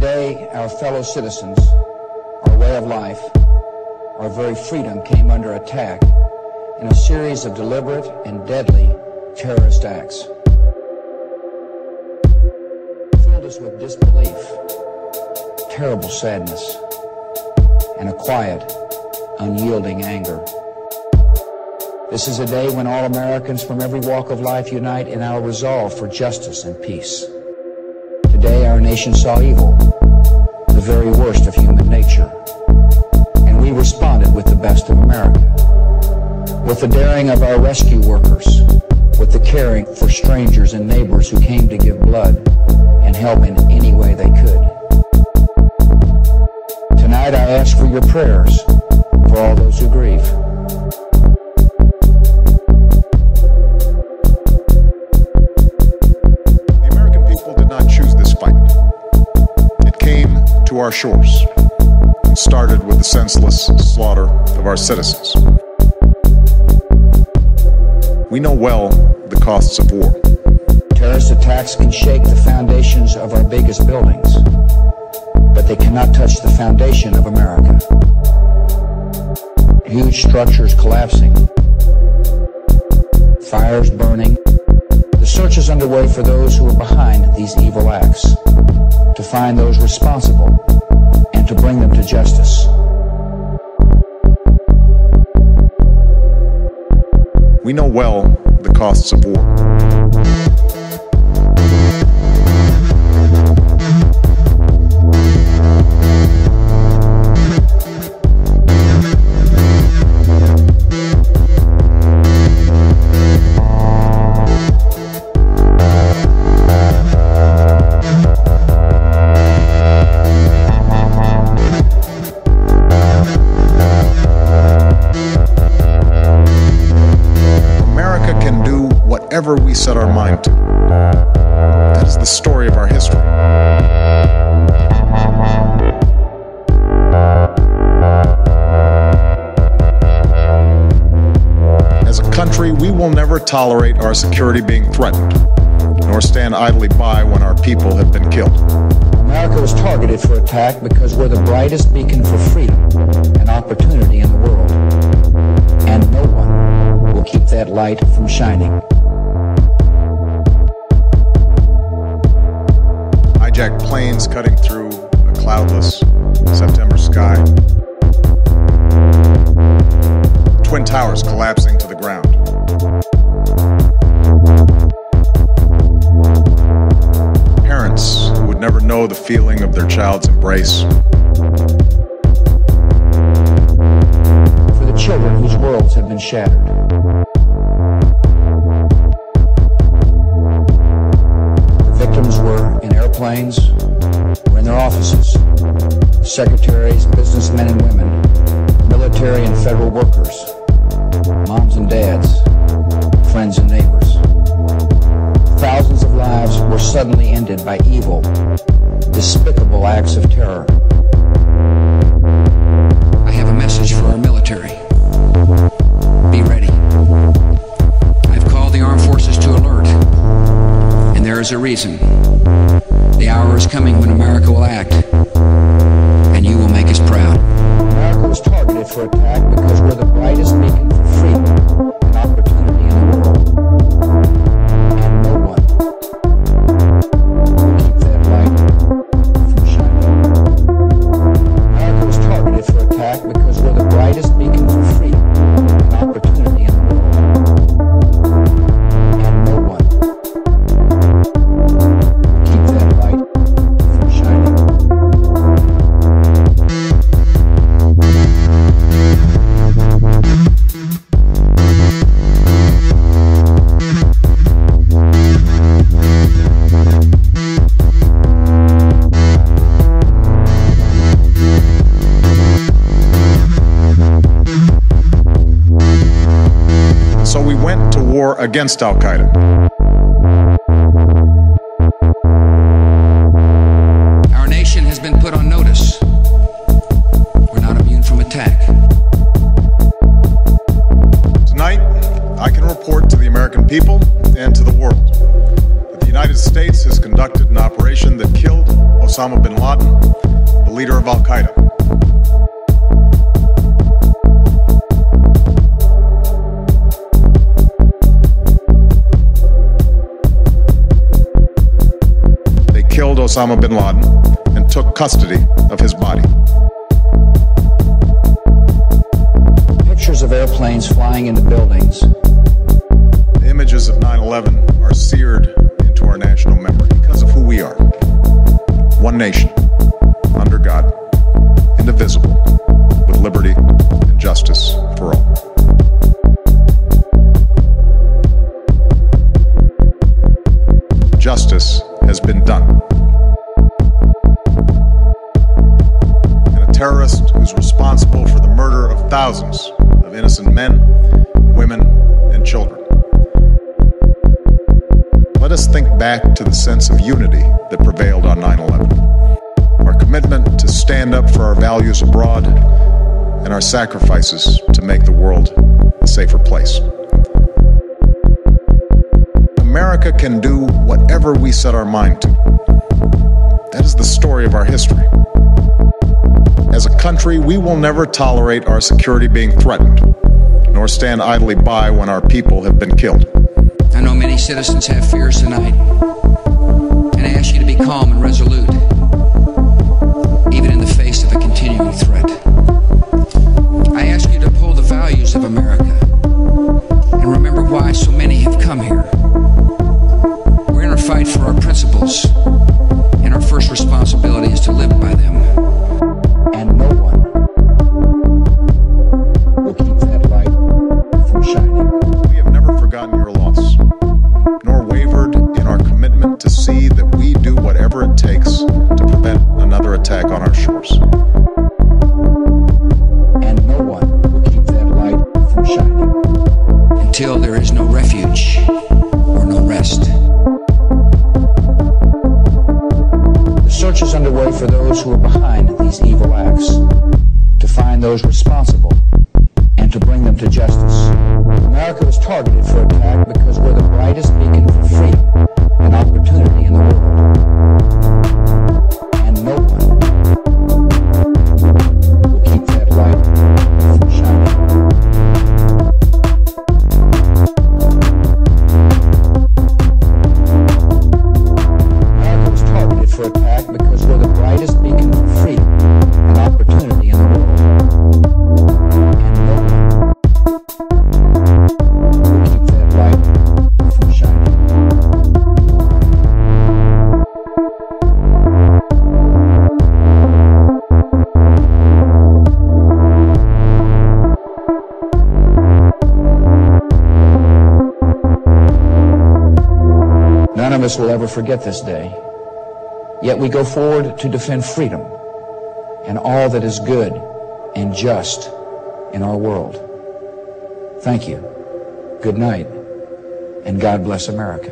Today, our fellow citizens, our way of life, our very freedom came under attack in a series of deliberate and deadly terrorist acts. It filled us with disbelief, terrible sadness, and a quiet, unyielding anger. This is a day when all Americans from every walk of life unite in our resolve for justice and peace. Today, our nation saw evil, the very worst of human nature, and we responded with the best of America, with the daring of our rescue workers, with the caring for strangers and neighbors who came to give blood and help in any way they could. Tonight, I ask for your prayers for all those who grieve. To our shores and started with the senseless slaughter of our citizens. We know well the costs of war. Terrorist attacks can shake the foundations of our biggest buildings, but they cannot touch the foundation of America. Huge structures collapsing, fires burning. The search is underway for those who are behind these evil acts, to find those responsible and to bring them to justice. We know well the costs of war. Whatever we set our mind to. That is the story of our history. As a country, we will never tolerate our security being threatened, nor stand idly by when our people have been killed. America was targeted for attack because we're the brightest beacon for freedom and opportunity in the world, and no one will keep that light from shining. Hijacked planes cutting through a cloudless September sky. Twin towers collapsing to the ground. Parents who would never know the feeling of their child's embrace. For the children whose worlds have been shattered. Planes were in their offices. Secretaries, businessmen and women, military and federal workers, moms and dads, friends and neighbors. Thousands of lives were suddenly ended by evil, despicable acts of terror. I have a message for our military. Be ready. I've called the armed forces to alert, and there is a reason. The hour is coming when America will act, and you will make us proud. America was targeted for attack because we're the brightest beacon for freedom and opportunity in the world, and no one will keep that light from shining. America was targeted for attack because we're the brightest beacon for freedom and opportunity in the world, and no one will keep that light from shining. So we went to war against Al-Qaeda. Our nation has been put on notice. We're not immune from attack. Tonight, I can report to the American people and to the world that the United States has conducted an operation that killed Osama bin Laden, the leader of Al-Qaeda. They killed Osama bin Laden and took custody of his body. Pictures of airplanes flying into buildings. The images of 9/11 are seared into our national memory because of who we are. One nation, under God, indivisible, with liberty and justice for all. Justice has been done. And a terrorist who's responsible for the murder of thousands of innocent men, women, and children. Let us think back to the sense of unity that prevailed on 9/11. Our commitment to stand up for our values abroad and our sacrifices to make the world a safer place. America can do whatever we set our mind to. That is the story of our history. As a country, we will never tolerate our security being threatened, nor stand idly by when our people have been killed. I know many citizens have fears tonight, and I ask you to be calm and resolute, even in the face of a continuing threat. I ask you to uphold the values of America, and remember why so many have come here. We're in a fight for our principles, and our first responsibility is to live by them. And no one will keep that light from shining. We have never forgotten your loss, nor wavered in our commitment to see that we do whatever it takes to prevent another attack on our shores. And no one will keep that light from shining until there is no refuge or no rest. The search is underway for those who are behind these evil acts, to find those responsible and to bring them to justice. America was targeted for attack because we're the brightest beacon for freedom and opportunity in the world. And no one will keep that light from shining. America was targeted for attack because we're the brightest beacon for freedom and opportunity in the world. And no one will keep that light from shining. None of us will ever forget this day. Yet we go forward to defend freedom and all that is good and just in our world. Thank you. Good night, and God bless America.